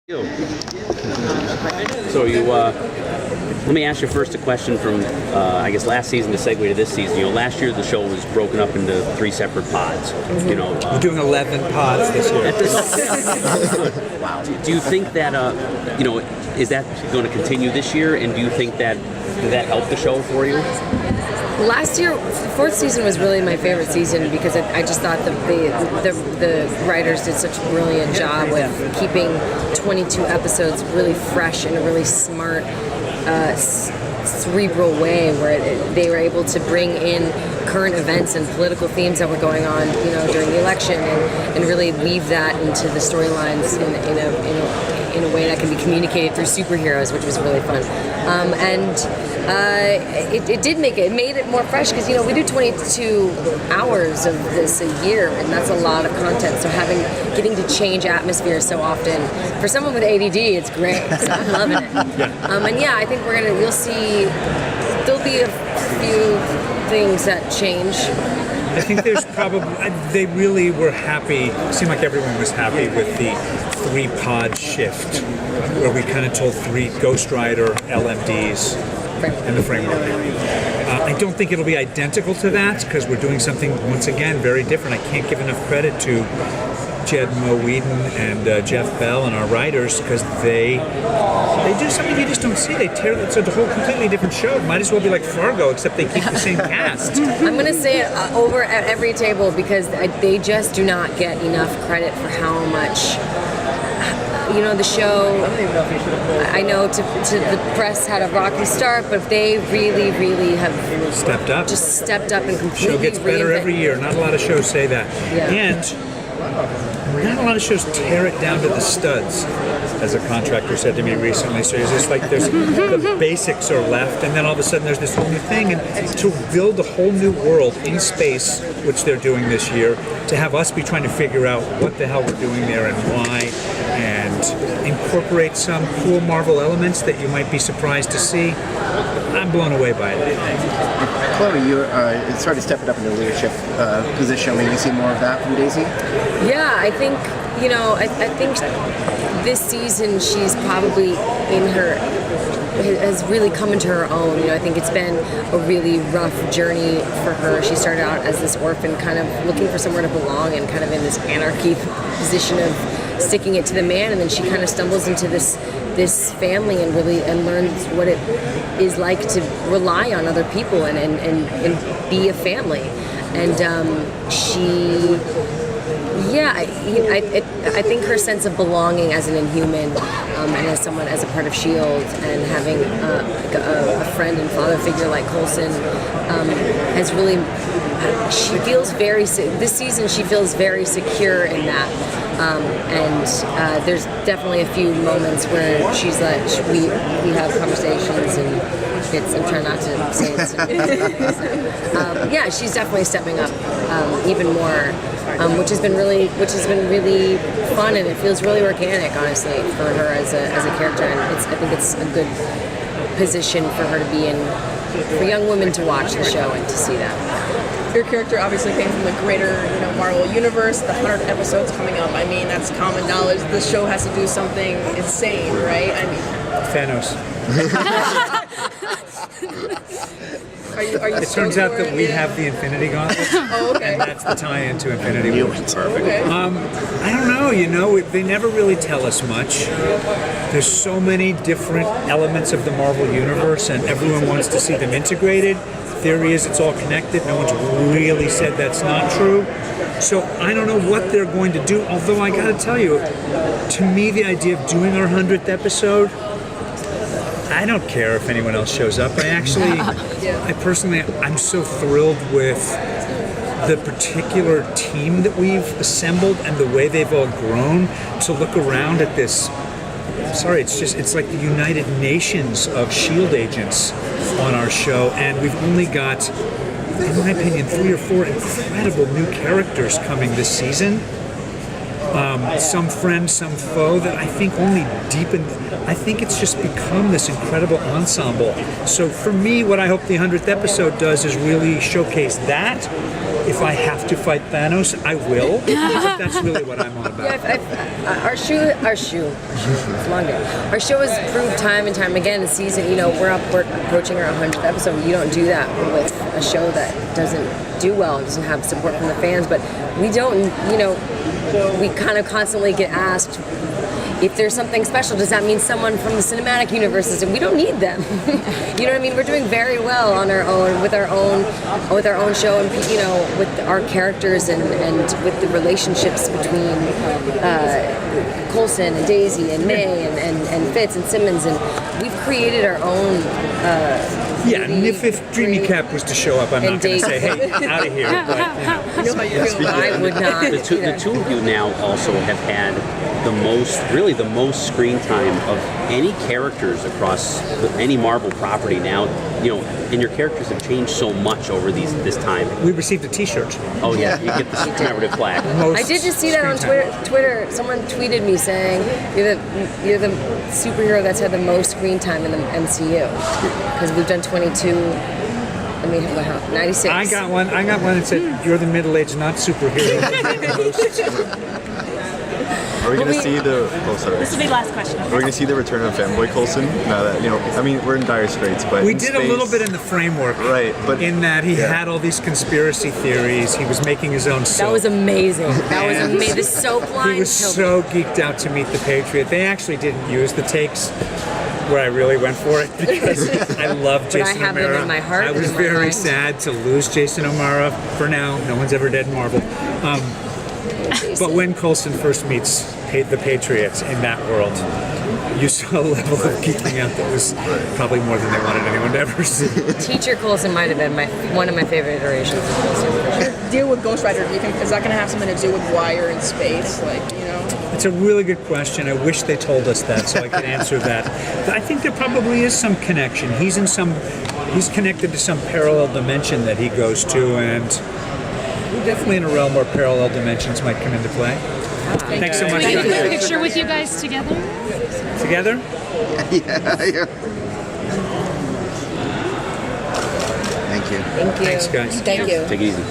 So let me ask you first a question from, I guess, last season to segue to this season. Last year the show was broken up into 3 separate pods. We're doing 11 pods this year. Wow. Do you think that, is that going to continue this year? And do you think that, did that help the show for you? Last year, the 4th season was really my favorite season because I just thought the writers did such a brilliant job with keeping 22 episodes really fresh in a really smart, cerebral way, where they were able to bring in current events and political themes that were going on, during the election, and really weave that into the storylines in a way that can be communicated through superheroes, which was really fun. It made it more fresh because we do 22 hours of this a year, and that's a lot of content. So getting to change atmosphere so often for someone with ADD, it's great. So I'm loving it. I think we'll see. There'll be a few things that change. I think there's they really were happy, seemed like everyone was happy with the 3-pod shift, where we kind of told 3 Ghost Rider LMDs and the framework. I don't think it'll be identical to that, because we're doing something, once again, very different. I can't give enough credit to Jed Mo Whedon and Jeff Bell and our writers, because they do something you just don't see. It's a whole completely different show. Might as well be like Fargo, except they keep the same cast. I'm going to say it over at every table, because they just do not get enough credit for how much the show. I know to the press had a rocky start, but they really, really have stepped up. Just stepped up and completely. The show gets better every year. Not a lot of shows say that. Yeah. And not a lot of shows tear it down to the studs, as a contractor said to me recently. So it's just like the basics are left, and then all of a sudden there's this whole new thing. And to build a whole new world in space, which they're doing this year, to have us be trying to figure out what the hell we're doing there and why, and incorporate some cool Marvel elements that you might be surprised to see, I'm blown away by it. Chloe, you started to step it up in the leadership position. Maybe see more of that from Daisy? Yeah, I think, I think this season she's probably has really come into her own. I think it's been a really rough journey for her. She started out as this orphan, kind of looking for somewhere to belong and kind of in this anarchy position of sticking it to the man, and then she kind of stumbles into this family and learns what it is like to rely on other people and be a family. And I think her sense of belonging as an Inhuman, and as a part of S.H.I.E.L.D., and having a friend and father figure like Coulson, has really. She feels this season she feels very secure in that. And there's definitely a few moments where she's like, we have conversations, and I'm trying not to say it. She's definitely stepping up even more, which has been really fun, and it feels really organic, honestly, for her as a character. And I think it's a good position for her to be in, for young women to watch the show and to see that. Your character obviously came from the greater, Marvel universe. The 100 episodes coming up. I mean, that's common knowledge. The show has to do something insane, right? I mean, Thanos. Are you it turns out that we have the Infinity Gauntlet. Oh, okay. And that's the tie-in to Infinity War. Perfect. Okay. I don't know. They never really tell us much. There's so many different elements of the Marvel universe, and everyone wants to see them integrated. Theory is it's all connected. No one's really said that's not true. So I don't know what they're going to do, although I gotta tell you, to me the idea of doing our 100th episode, I don't care if anyone else shows up. I'm so thrilled with the particular team that we've assembled and the way they've all grown, to look around at this. It's like the United Nations of S.H.I.E.L.D. agents on our show, and we've only got, in my opinion, 3 or 4 incredible new characters coming this season. some friend, some foe that I think only deepened. I think it's just become this incredible ensemble. So for me, what I hope the 100th episode does is really showcase that. If I have to fight Thanos, I will. But that's really what I'm on about. Our show has proved time and time again this season. We're approaching our 100th episode. You don't do that with a show that doesn't do well and doesn't have support from the fans. But we don't. We kind of constantly get asked if there's something special. Does that mean someone from the cinematic universe is? We don't need them. You know what I mean? We're doing very well on our own with our own show, and with our characters and with the relationships between Coulson and Daisy and May and Fitz and Simmons, and we've created our own. And if Dreamy Cap was to show up, I'm not going to say, "Hey, out of here." But, I would not. The two of you now also have had the most screen time of any characters across any Marvel property now. And your characters have changed so much over this time. we received a T-shirt. Oh yeah, you get the commemorative flag. Most I did just see that on screen time. Twitter. Someone tweeted me saying you're the superhero that's had the most screen time in the MCU because we've done 22. 96. I got one that said, "You're the middle-aged not superhero." Are we going to see the? Oh, sorry. This will be the last question. Are we going to see the return of Fanboy Coulson? Now that we're in dire straits, but We in did space, a little bit in the framework, right? But in that he had all these conspiracy theories. He was making his own soap. That was amazing. That was And amazing. The soap line. He was so geeked out to meet the Patriot. They actually didn't use the takes where I really went for it because I love I Jason have them O'Mara. in my heart I was and my very mind. sad to lose Jason O'Mara for now. No one's ever dead in Marvel. But when Coulson first meets the Patriots in that world, you saw a level of geeking out that was probably more than they wanted anyone to ever see. Teacher Coulson might have been one of my favorite iterations of Coulson. For sure. Deal with Ghost Rider. Is that going to have something to do with Wire in space? It's a really good question. I wish they told us that so I could answer that. I think there probably is some connection. He's connected to some parallel dimension that he goes to, and definitely in a realm where parallel dimensions might come into play. Thanks so much. Can we get a picture with you guys together? Together? Yeah. Thank Thank you. you. Thanks, guys. Thank you. Take it easy.